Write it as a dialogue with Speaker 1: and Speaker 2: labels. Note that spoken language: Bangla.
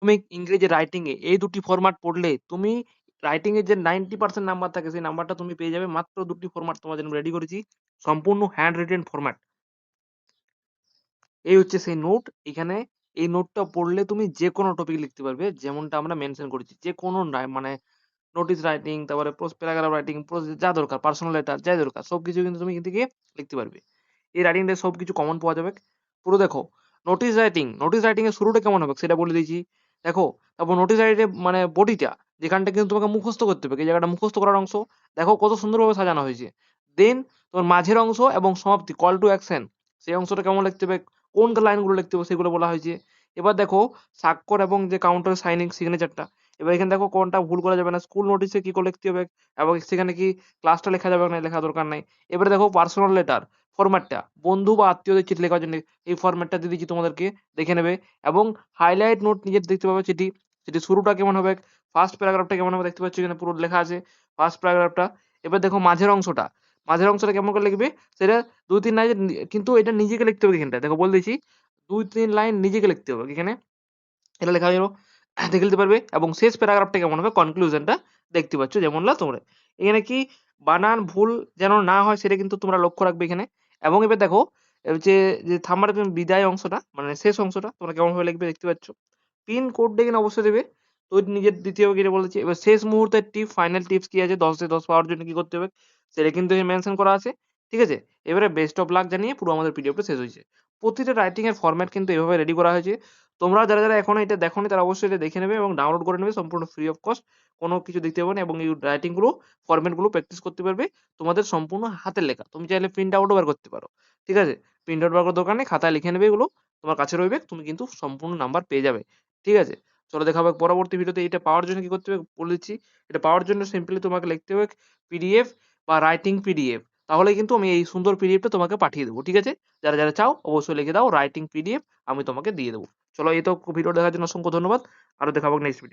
Speaker 1: তুমি ইংরেজি রাইটিং এ এই দুটি ফরম্যাট পড়লে তুমি রাইটিং এর যে 90% নাম্বার থাকে সেই নাম্বারটা তুমি পেয়ে যাবে মাত্র দুটি ফরম্যাট তোমার জন্য রেডি করেছি। সম্পূর্ণ হ্যান্ড রিটেন ফরম্যাট। এই হচ্ছে সেই নোট। এখানে এই নোটটা পড়লে তুমি যেকোনো টপিক লিখতে পারবে। যেমনটা আমরা মেনশন করেছি। যেকোনো মানে নোটিস রাইটিং, তারপরে প্যারাগ্রাফ রাইটিং, যা দরকার পার্সোনাল লেটার যাই দরকার সবকিছু কিন্তু তুমি এখান থেকে লিখতে পারবে। এই রাইটিংটায় সবকিছু কমন পাওয়া যাবে। পুরো দেখো নোটিস রাইটিং এর শুরুটা কেমন হবে সেটা বলে দিয়েছি। দেখো, তারপর নোটিস রাইটিং মানে বডিটা যেখানটা কিন্তু তোমাকে মুখস্থ করতে হবে। এই জায়গাটা মুখস্থ করার অংশ। দেখো কত সুন্দরভাবে সাজানো হয়েছে। দেন তোমার মাঝের অংশ এবং সমাপ্তি কল টু অ্যাকশন সেই অংশটা কেমন লিখতে হবে, কোন লাইনগুলো লিখতে হবে সেগুলো বলা হয়েছে। এবার দেখো স্বাক্ষর এবং যে কাউন্টার সাইনিং সিগনেচারটা। এবার এখানে দেখো কোনটা ভুল করা যাবে না। স্কুল নোটিসে কি করে লিখতে হবে এবং সেখানে কি ক্লাসটা লেখা যাবে না, লেখা দরকার নাই। এবারে দেখো পার্সোনাল লেটার ফরম্যাটটা বন্ধু বা আত্মীয়দের চিঠি লেখার জন্য এই ফরম্যাটটা দিয়ে দিচ্ছি তোমাদেরকে, দেখে নেবে। এবং হাইলাইট নোট নিজে দেখতে পাবে চিঠি। চিঠির শুরুটা কেমন হবে, ফার্স্ট প্যারাগ্রাফটা কেমন হবে দেখতে পাচ্ছ এখানে পুরো লেখা আছে ফার্স্ট প্যারাগ্রাফটা। এবার দেখো মাঝের অংশটা কেমন করে লিখবে সেটা ২-৩ লাইন কিন্তু এটা নিজেকে লিখতে হবে এখানটায়। দেখো বলে দিয়েছি ২-৩ লাইন নিজেকে লিখতে হবে এখানে। এটা লেখা হয়ে গেল। দেখে নিতে পারবে এবং শেষ প্যারাগ্রাফটা কেমন হবে কনক্লুশনটা দেখতে পাচ্ছ যেমনটা তোমরা। এখানে কি বানান ভুল যেন না হয় সেটা কিন্তু তোমরা লক্ষ্য রাখবে এখানে। এবং এবার দেখো যে যে থাম্বার বিদায় অংশটা মানে শেষ অংশটা তোমরা কেমন ভাবে লিখবে দেখতে পাচ্ছ। পিন কোডটা এখানে অবশ্যই দেবে। তো নিজের দ্বিতীয় যেটা বলেছি। এবার শেষ মুহূর্তের ফাইনাল টিপস কি আছে 10 এ 10 পাওয়ার জন্য কি করতে হবে সেটা কিন্তু এখানে মেনশন করা আছে। ঠিক আছে? এবারে বেস্ট অফ লাক জানিয়ে পুরো আমাদের পিডিএফটা শেষ হয়েছে। প্রতিটা রাইটিং এর ফরম্যাট কিন্তু এভাবে রেডি করা হয়েছে। তোমরা যারা এখনো এটা দেখোনি তারা অবশ্যই এটা দেখে নেবে এবং ডাউনলোড করে নেবে সম্পূর্ণ ফ্রি অফ কস্ট। কোনো কিছু দিতে হবে না এবং এই রাইটিং গুলো ফরম্যাট গুলো প্র্যাকটিস করতে পারবে। তোমাদের সম্পূর্ণ হাতের লেখা। তুমি চাইলে প্রিন্ট আউটও বের করতে পারো। ঠিক আছে? প্রিন্ট আউট বার করার দরকার নেই। খাতায় লিখে নেবে এগুলো। তোমার কাছে রইবে। তুমি কিন্তু সম্পূর্ণ নাম্বার পেয়ে যাবে। ঠিক আছে? চলো দেখা হবে পরবর্তী ভিডিওতে। এটা পাওয়ার জন্য কি করতে হবে বলে দিচ্ছি। এটা পাওয়ার জন্য সিম্পলি তোমাকে লিখতে হবে পিডিএফ বা রাইটিং পিডিএফ। তাহলে কিন্তু আমি এই সুন্দর পিডিএফটা তোমাকে পাঠিয়ে দেবো। ঠিক আছে? যারা চাও অবশ্যই লিখে দাও রাইটিং পিডিএফ আমি তোমাকে দিয়ে দেবো। চলো এই তো ভিডিও দেখার জন্য অসংখ্য ধন্যবাদ। আরো দেখা হবে নেক্সট ভিডিও।